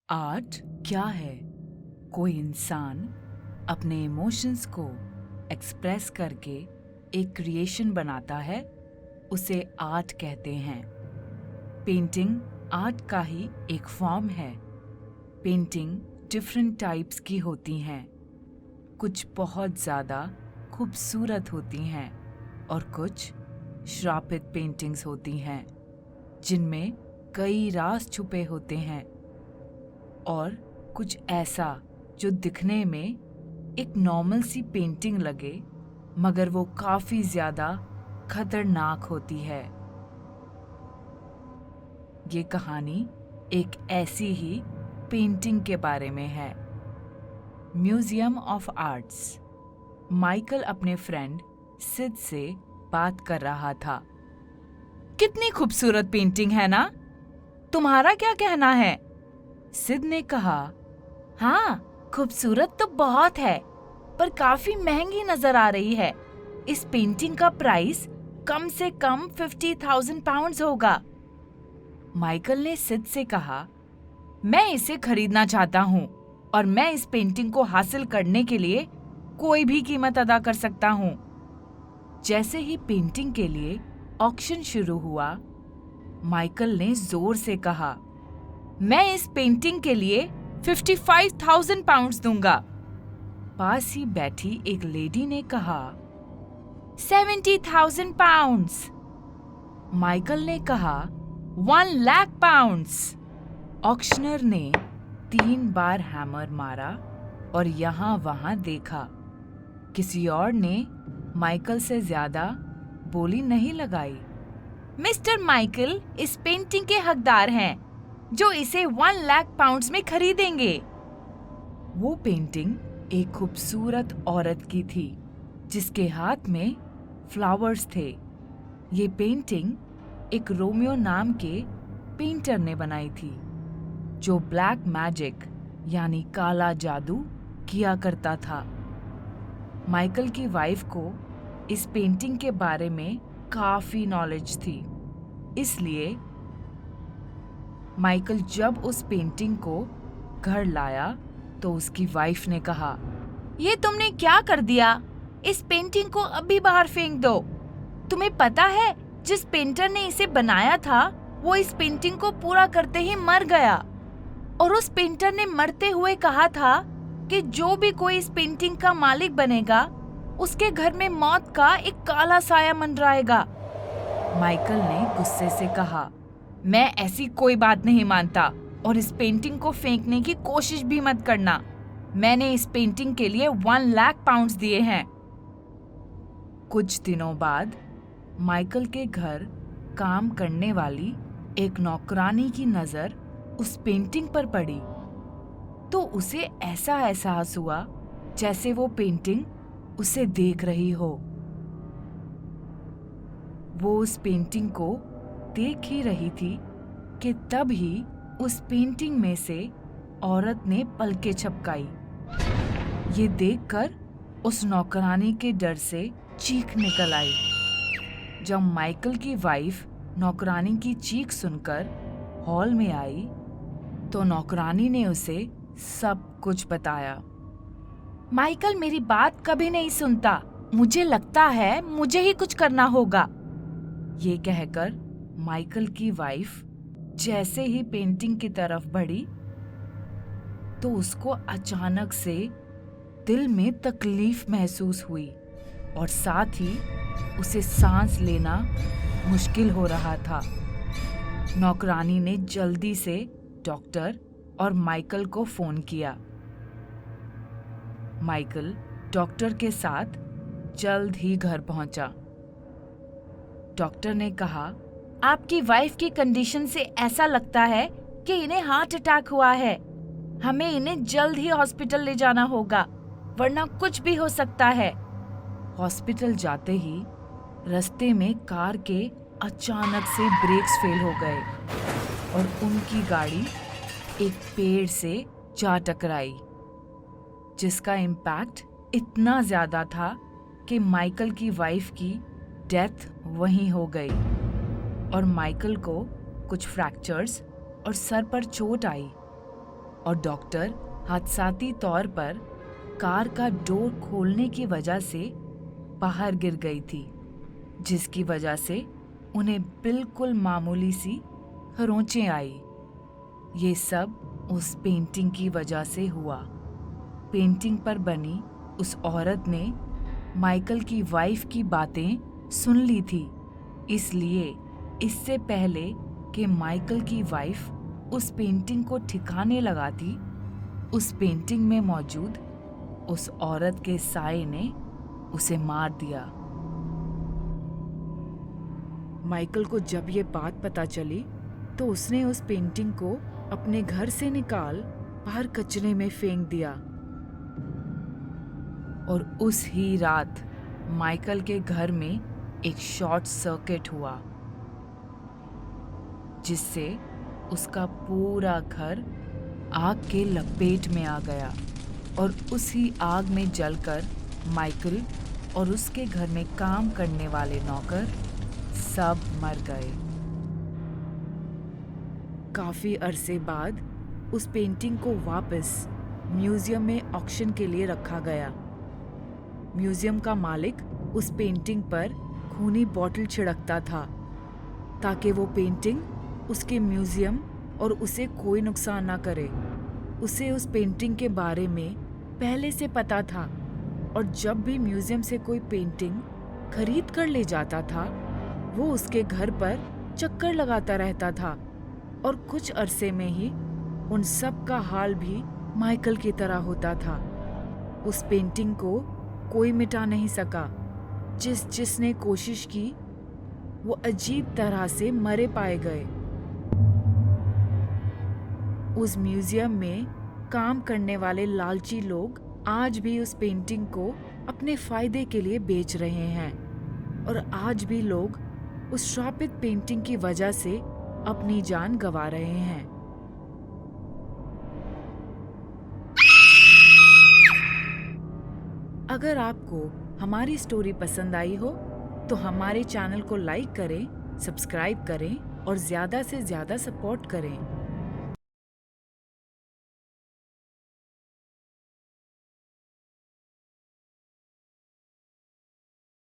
Art क्या है? कोई इंसान अपने इमोशंस को एक्सप्रेस करके एक क्रिएशन बनाता है, उसे आर्ट कहते हैं। पेंटिंग आर्ट का ही एक फॉर्म है। पेंटिंग डिफरेंट टाइप्स की होती हैं। कुछ बहुत ज़्यादा खूबसूरत होती हैं और कुछ श्रापित पेंटिंग्स होती हैं जिनमें कई राज छुपे होते हैं, और कुछ ऐसा जो दिखने में एक नॉर्मल सी पेंटिंग लगे मगर वो काफ़ी ज़्यादा खतरनाक होती है। ये कहानी एक ऐसी ही पेंटिंग के बारे में है। Museum of arts. माइकल अपने फ्रेंड सिड से बात कर रहा था। कितनी खूबसूरत पेंटिंग है ना? तुम्हारा क्या कहना है? सिड ने कहा, हाँ, खूबसूरत तो बहुत है, पर काफी महंगी नजर आ रही है। इस पेंटिंग का प्राइस कम से कम 50,000 पाउंड्स होगा। माइकल ने सिड से कहा, मैं इसे खरीदना चाहता हूँ और मैं इस पेंटिंग को हासिल करने के लिए कोई भी कीमत अदा कर सकता हूँ। जैसे ही पेंटिंग के लिए ऑक्शन शुरू हुआ, माइकल ने जोर से कहा, मैं इस पेंटिंग के लिए 55,000 पाउंड्स दूंगा। पास ही बैठी एक लेडी ने कहा, 70,000 पाउंड्स। माइकल ने कहा, 1 लाख पाउंड्स। ऑक्शनर ने 3 बार हैमर मारा और यहाँ वहां देखा। किसी और ने माइकल से ज्यादा बोली नहीं लगाई। मिस्टर माइकल इस पेंटिंग के हकदार हैं, जो इसे 1 लाख पाउंड्स में खरीदेंगे। वो पेंटिंग एक खूबसूरत औरत की थी जिसके हाथ में फ्लावर्स थे। ये पेंटिंग एक रोमियो नाम के पेंटर ने बनाई थी, जो ब्लैक मैजिक यानी काला जादू किया करता था। माइकल की वाइफ को इस पेंटिंग के बारे में काफी नॉलेज थी, इसलिए माइकल जब उस पेंटिंग को घर लाया तो उसकी वाइफ ने कहा, ये तुमने क्या कर दिया? इस पेंटिंग को अभी बाहर फेंक दो। तुम्हें पता है, जिस पेंटर ने इसे बनाया था वो इस पेंटिंग को पूरा करते ही मर गया, और उस पेंटर ने मरते हुए कहा था कि जो भी कोई इस पेंटिंग का मालिक बनेगा उसके घर में मौत का एक काला साया मंडराएगा। माइकल ने गुस्से से कहा, मैं ऐसी कोई बात नहीं मानता और इस पेंटिंग को फेंकने की कोशिश भी मत करना। मैंने इस पेंटिंग के लिए 1 लाख पाउंड्स दिए हैं। कुछ दिनों बाद माइकल के घर काम करने वाली एक नौकरानी की नजर उस पेंटिंग पर पड़ी तो उसे ऐसा एहसास हुआ जैसे वो पेंटिंग उसे देख रही हो। वो उस पेंटिंग को देख ही रही थी कि तभी उस पेंटिंग में से औरत ने पलकें झपकाई। ये देखकर उस नौकरानी के डर से चीख निकल आई। जब माइकल की वाइफ नौकरानी की चीख सुनकर हॉल में आई तो नौकरानी ने उसे सब कुछ बताया। माइकल मेरी बात कभी नहीं सुनता, मुझे लगता है मुझे ही कुछ करना होगा। ये कहकर माइकल की वाइफ जैसे ही पेंटिंग की तरफ बढ़ी तो उसको अचानक से दिल में तकलीफ महसूस हुई और साथ ही उसे सांस लेना मुश्किल हो रहा था। नौकरानी ने जल्दी से डॉक्टर और माइकल को फोन किया। माइकल डॉक्टर के साथ जल्द ही घर पहुंचा। डॉक्टर ने कहा, आपकी वाइफ की कंडीशन से ऐसा लगता है कि इन्हें हार्ट अटैक हुआ है। हमें इन्हें जल्द ही हॉस्पिटल ले जाना होगा, वरना कुछ भी हो सकता है। हॉस्पिटल जाते ही रास्ते में कार के अचानक से ब्रेक्स फेल हो गए और उनकी गाड़ी एक पेड़ से जा टकराई, जिसका इम्पैक्ट इतना ज्यादा था कि माइकल की वाइफ की डेथ वहीं हो गई और माइकल को कुछ फ्रैक्चर्स और सर पर चोट आई और डॉक्टर हादसाती तौर पर कार का डोर खोलने की वजह से बाहर गिर गई थी, जिसकी वजह से उन्हें बिल्कुल मामूली सी खरोंचें आई। ये सब उस पेंटिंग की वजह से हुआ। पेंटिंग पर बनी उस औरत ने माइकल की वाइफ की बातें सुन ली थी, इसलिए इससे पहले कि माइकल की वाइफ उस पेंटिंग को ठिकाने लगाती, उस पेंटिंग में मौजूद उस औरत के साए ने उसे मार दिया। माइकल को जब ये बात पता चली तो उसने उस पेंटिंग को अपने घर से निकाल बाहर कचरे में फेंक दिया और उस ही रात माइकल के घर में एक शॉर्ट सर्किट हुआ, जिससे उसका पूरा घर आग के लपेट में आ गया और उसी आग में जलकर माइकल और उसके घर में काम करने वाले नौकर सब मर गए। काफी अरसे बाद उस पेंटिंग को वापस म्यूजियम में ऑक्शन के लिए रखा गया। म्यूजियम का मालिक उस पेंटिंग पर खूनी बॉटल छिड़कता था ताकि वो पेंटिंग उसके म्यूजियम और उसे कोई नुकसान ना करे। उसे उस पेंटिंग के बारे में पहले से पता था और जब भी म्यूजियम से कोई पेंटिंग खरीद कर ले जाता था, वो उसके घर पर चक्कर लगाता रहता था और कुछ अरसे में ही उन सब का हाल भी माइकल की तरह होता था। उस पेंटिंग को कोई मिटा नहीं सका। जिसने कोशिश की वो अजीब तरह से मरे पाए गए। उस म्यूजियम में काम करने वाले लालची लोग आज भी उस पेंटिंग को अपने फायदे के लिए बेच रहे हैं और आज भी लोग उस श्रापित पेंटिंग की वजह से अपनी जान गंवा रहे हैं। अगर आपको हमारी स्टोरी पसंद आई हो तो हमारे चैनल को लाइक करें, सब्सक्राइब करें और ज़्यादा से ज़्यादा सपोर्ट करें।